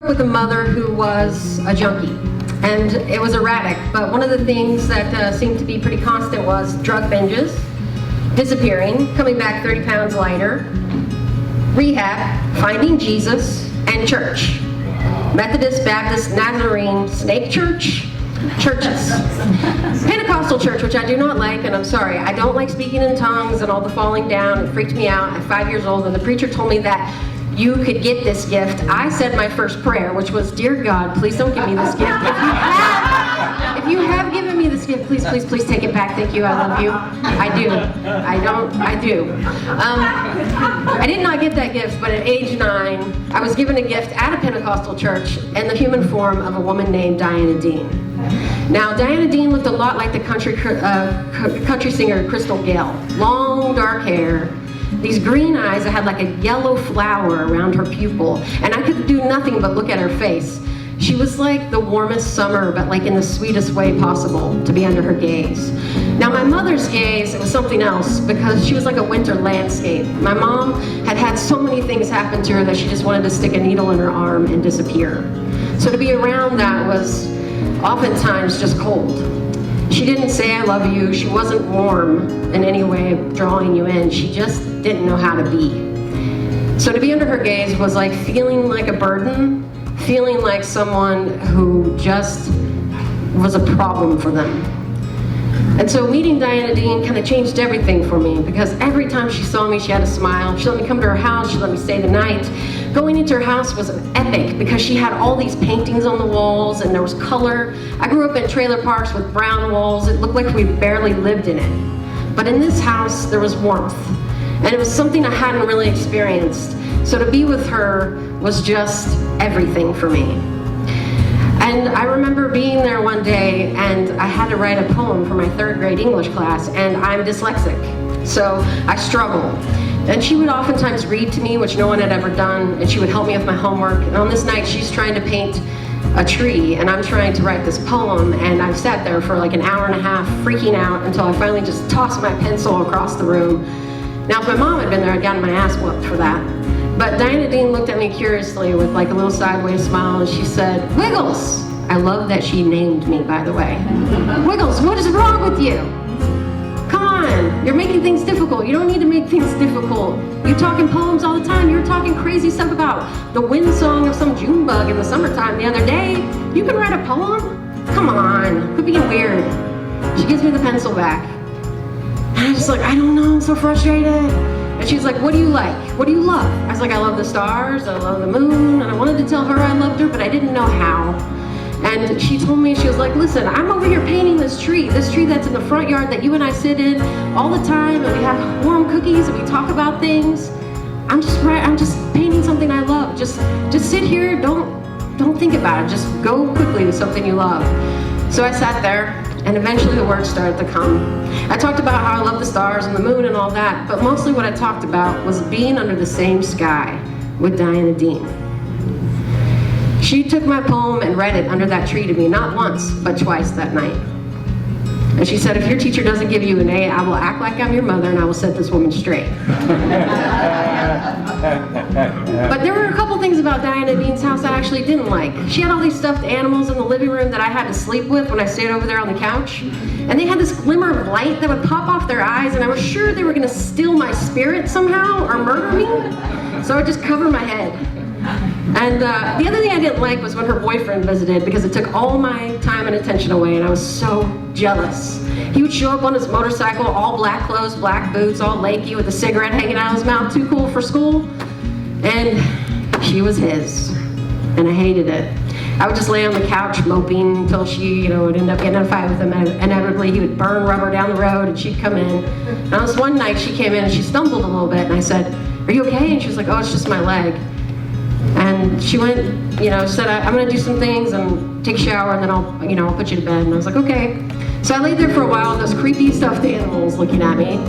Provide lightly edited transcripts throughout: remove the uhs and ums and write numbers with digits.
with a mother who was a junkie, and it was erratic, but one of the things that seemed to be pretty constant was drug binges, disappearing, coming back 30 pounds lighter, rehab, finding Jesus, and church. Methodist, Baptist, Nazarene, Snake Church, churches. Pentecostal church, which I do not like, and I'm sorry, I don't like speaking in tongues and all the falling down. It freaked me out at 5 years old, and the preacher told me that you could get this gift. I said my first prayer, which was, "Dear God, please don't give me this gift. If you have given me this gift, please, please, please take it back. Thank you, I love you." I do. I do. I did not get that gift, but at age 9, I was given a gift at a Pentecostal church in the human form of a woman named Diana Dean. Now, Diana Dean looked a lot like the country singer Crystal Gayle. Long, dark hair, these green eyes that had like a yellow flower around her pupil, and I could do nothing but look at her face. She was like the warmest summer, but like in the sweetest way possible to be under her gaze. Now, my mother's gaze, it was something else, because she was like a winter landscape. My mom had had so many things happen to her that she just wanted to stick a needle in her arm and disappear. So to be around that was oftentimes just cold. She didn't say "I love you." She wasn't warm in any way of drawing you in. She just didn't know how to be. So to be under her gaze was like feeling like a burden, feeling like someone who just was a problem for them. And so meeting Diana Dean kind of changed everything for me, because every time she saw me, she had a smile. She let me come to her house. She let me stay the night. Going into her house was epic because she had all these paintings on the walls and there was color. I grew up in trailer parks with brown walls. It looked like we barely lived in it. But in this house, there was warmth. And it was something I hadn't really experienced. So to be with her was just everything for me. And I remember being there one day, and I had to write a poem for my 3rd grade English class, and I'm dyslexic, so I struggle. And she would oftentimes read to me, which no one had ever done, and she would help me with my homework. And on this night, she's trying to paint a tree, and I'm trying to write this poem, and I've sat there for like an hour and a half freaking out until I finally just tossed my pencil across the room. Now, if my mom had been there, I'd gotten my ass whooped for that. But Diana Dean looked at me curiously with like a little sideways smile, and she said, "Wiggles." I love that she named me, by the way. "Wiggles, what is wrong with you? Come on, you're making things difficult. You don't need to make things difficult. You talk in poems all the time. You were talking crazy stuff about the wind song of some June bug in the summertime the other day. You can write a poem? Come on, quit being weird." She gives me the pencil back. And I was like, "I don't know, I'm so frustrated." And she's like, "What do you like? What do you love?" I was like, "I love the stars, I love the moon," and I wanted to tell her I loved her, but I didn't know how. And she told me, she was like, "Listen, I'm over here painting this tree that's in the front yard that you and I sit in all the time, and we have warm cookies and we talk about things. I'm just painting something I love. Just sit here, don't think about it. Just go quickly to something you love." So I sat there, and eventually the words started to come. I talked about how I love the stars and the moon and all that, but mostly what I talked about was being under the same sky with Diana Dean. She took my poem and read it under that tree to me, not once, but twice that night. And she said, "If your teacher doesn't give you an A, I will act like I'm your mother and I will set this woman straight." But there were a couple things about Diana Dean's house I actually didn't like. She had all these stuffed animals in the living room that I had to sleep with when I stayed over there on the couch. And they had this glimmer of light that would pop off their eyes, and I was sure they were gonna steal my spirit somehow or murder me. So I would just cover my head. And the other thing I didn't like was when her boyfriend visited, because it took all my time and attention away, and I was so jealous. He would show up on his motorcycle, all black clothes, black boots, all lanky, with a cigarette hanging out of his mouth, too cool for school. And she was his, and I hated it. I would just lay on the couch moping until she, would end up getting in a fight with him. And inevitably, he would burn rubber down the road, and she'd come in. And on this one night, she came in and she stumbled a little bit, and I said, "Are you okay?" And she was like, "Oh, it's just my leg." And she went, said, "I'm gonna do some things and take a shower, and then I'll put you to bed." And I was like, "Okay." So I laid there for a while, those creepy stuffed animals looking at me.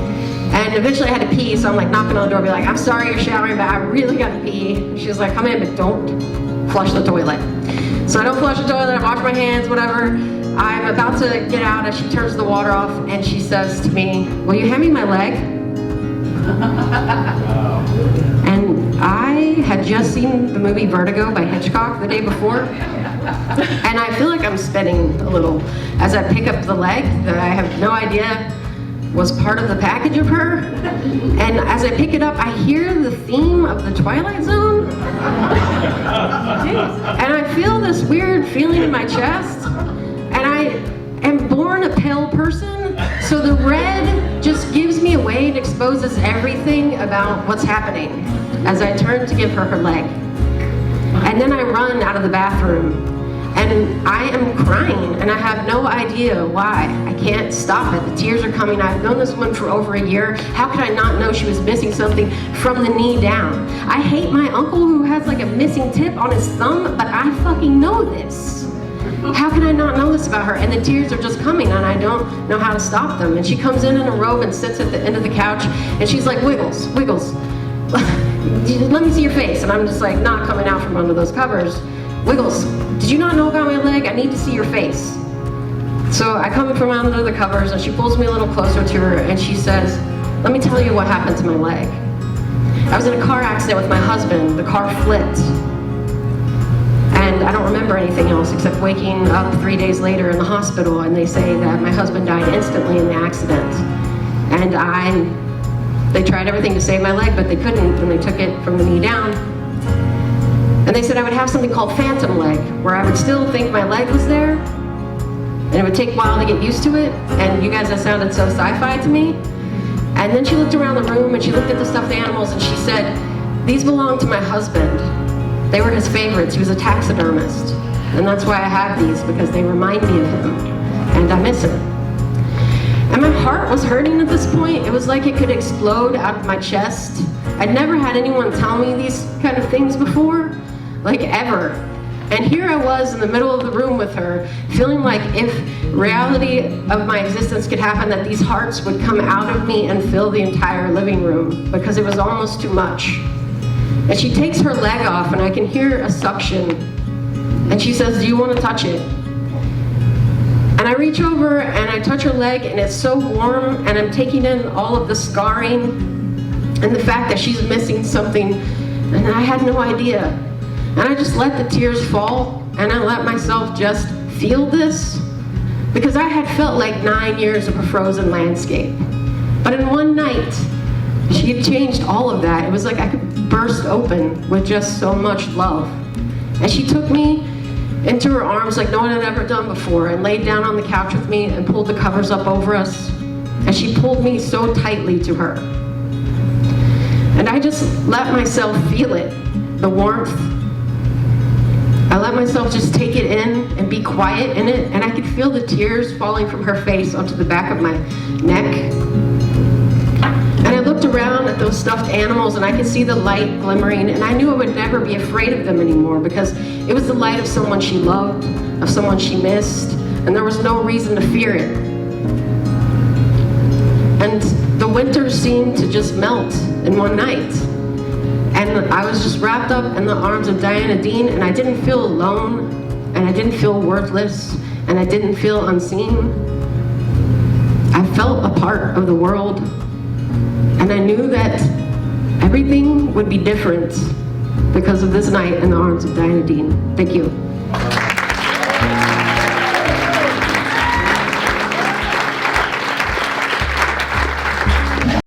And eventually I had to pee, so I'm like knocking on the door, be like, "I'm sorry you're showering, but I really gotta pee." And she was like, "Come in, but don't flush the toilet." So I don't flush the toilet, I wash my hands, whatever. I'm about to get out as she turns the water off, and she says to me, "Will you hand me my leg?" And I had just seen the movie Vertigo by Hitchcock the day before, and I feel like I'm spinning a little as I pick up the leg that I have no idea was part of the package of her. And as I pick it up, I hear the theme of the Twilight Zone. And I feel this weird feeling in my chest. And I am born a pale person, so the red just gives me away and exposes everything about what's happening as I turn to give her her leg. And then I run out of the bathroom. And I am crying, and I have no idea why. I can't stop it. The tears are coming. I've known this woman for over a year. How could I not know she was missing something from the knee down? I hate my uncle who has like a missing tip on his thumb, but I fucking know this. How can I not know this about her? And the tears are just coming, and I don't know how to stop them. And she comes in a robe and sits at the end of the couch, and she's like, Wiggles, Wiggles, let me see your face. And I'm just like, not coming out from under those covers. Wiggles, did you not know about my leg? I need to see your face. So I come from under the covers, and she pulls me a little closer to her, and she says, let me tell you what happened to my leg. I was in a car accident with my husband. The car flipped. And I don't remember anything else except waking up 3 days later in the hospital, and they say that my husband died instantly in the accident. And they tried everything to save my leg, but they couldn't, and they took it from the knee down. And they said I would have something called phantom leg, where I would still think my leg was there, and it would take a while to get used to it, and you guys, that sounded so sci-fi to me. And then she looked around the room, and she looked at the stuffed animals, and she said, these belong to my husband. They were his favorites. He was a taxidermist. And that's why I have these, because they remind me of him, and I miss him. And my heart was hurting at this point. It was like it could explode out of my chest. I'd never had anyone tell me these kind of things before. Like ever. And here I was in the middle of the room with her, feeling like if reality of my existence could happen, that these hearts would come out of me and fill the entire living room, because it was almost too much. And she takes her leg off, and I can hear a suction. And she says, do you want to touch it? And I reach over and I touch her leg, and it's so warm, and I'm taking in all of the scarring and the fact that she's missing something, and I had no idea. And I just let the tears fall, and I let myself just feel this, because I had felt like 9 years of a frozen landscape. But in one night, she had changed all of that. It was like I could burst open with just so much love. And she took me into her arms like no one had ever done before, and laid down on the couch with me and pulled the covers up over us. And she pulled me so tightly to her. And I just let myself feel it, the warmth. I let myself just take it in and be quiet in it, and I could feel the tears falling from her face onto the back of my neck. And I looked around at those stuffed animals, and I could see the light glimmering, and I knew I would never be afraid of them anymore, because it was the light of someone she loved, of someone she missed, and there was no reason to fear it. And the winter seemed to just melt in one night. And I was just wrapped up in the arms of Diana Dean, and I didn't feel alone, and I didn't feel worthless, and I didn't feel unseen. I felt a part of the world, and I knew that everything would be different because of this night in the arms of Diana Dean. Thank you.